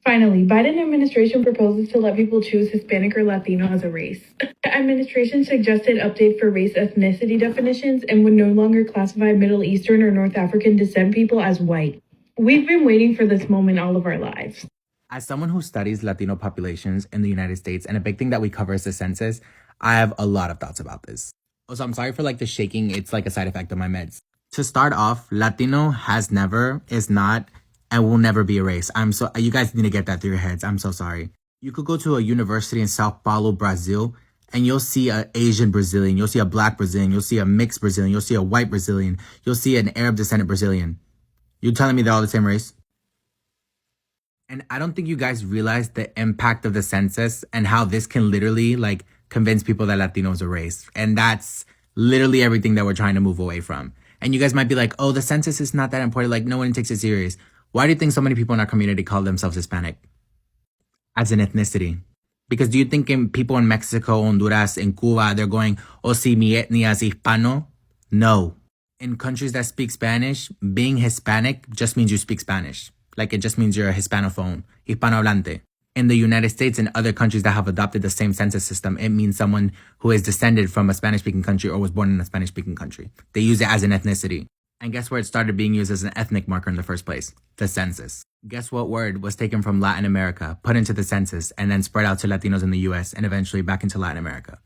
Finally, Biden administration proposes to let people choose Hispanic or Latino as a race. The administration suggested update for race ethnicity definitions and would no longer classify Middle Eastern or North African descent people as white. We've been waiting for this moment all of our lives. As someone who studies Latino populations in the United States, and a big thing that we cover is the census, I have a lot of thoughts about this. Also, I'm sorry for the shaking. It's like a side effect of my meds. To start off, Latino has never, is not, and will never be a race. You guys need to get that through your heads. I'm so sorry. You could go to a university in Sao Paulo, Brazil, and you'll see an Asian Brazilian, you'll see a black Brazilian, you'll see a mixed Brazilian, you'll see a white Brazilian, you'll see an Arab descendant Brazilian. You telling me they're all the same race? And I don't think you guys realize the impact of the census and how this can literally convince people that Latino is a race. And that's literally everything that we're trying to move away from. And you guys might be like, oh, the census is not that important. No one takes it serious. Why do you think so many people in our community call themselves Hispanic as an ethnicity? Because do you think people in Mexico, Honduras, in Cuba, they're going, oh, si mi etnia es hispano? No. In countries that speak Spanish, being Hispanic just means you speak Spanish. It just means you're a Hispanophone, Hispanohablante. In the United States and other countries that have adopted the same census system, it means someone who is descended from a Spanish-speaking country or was born in a Spanish-speaking country. They use it as an ethnicity. And guess where it started being used as an ethnic marker in the first place? The census. Guess what word was taken from Latin America, put into the census, and then spread out to Latinos in the US and eventually back into Latin America?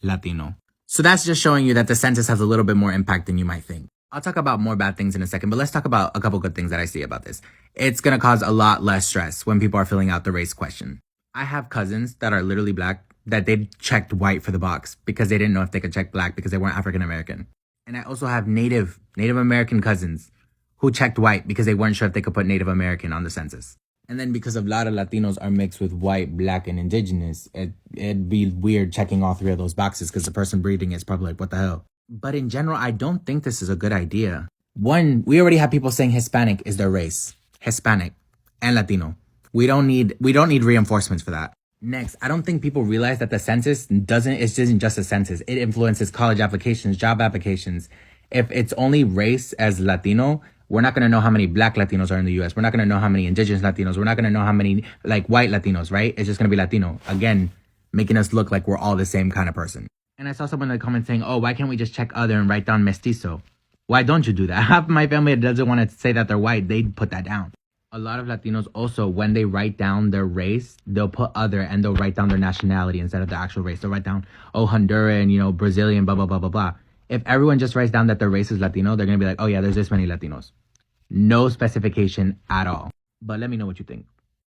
Latino. So that's just showing you that the census has a little bit more impact than you might think. I'll talk about more bad things in a second, but let's talk about a couple good things that I see about this. It's going to cause a lot less stress when people are filling out the race question. I have cousins that are literally black that they checked white for the box because they didn't know if they could check black because they weren't African American. And I also have Native American cousins who checked white because they weren't sure if they could put Native American on the census. And then because a lot of Latinos are mixed with white, black, and indigenous, it'd be weird checking all three of those boxes because the person breathing is probably like, what the hell? But in general, I don't think this is a good idea. One, we already have people saying Hispanic is their race. Hispanic and Latino. We don't need reinforcements for that. Next, I don't think people realize that the census isn't just a census. It influences college applications, job applications. If it's only race as Latino, we're not going to know how many black Latinos are in the US. We're not going to know how many indigenous Latinos. We're not going to know how many white Latinos, right? It's just going to be Latino. Again, making us look like we're all the same kind of person. And I saw someone in the comments saying, oh, why can't we just check other and write down mestizo? Why don't you do that? Half of my family doesn't want to say that they're white. They put that down. A lot of Latinos also, when they write down their race, they'll put other and they'll write down their nationality instead of the actual race. They'll write down, oh, Honduran, Brazilian, blah, blah, blah, blah, blah. If everyone just writes down that their race is Latino, they're going to be like, oh, yeah, there's this many Latinos. No specification at all. But let me know what you think.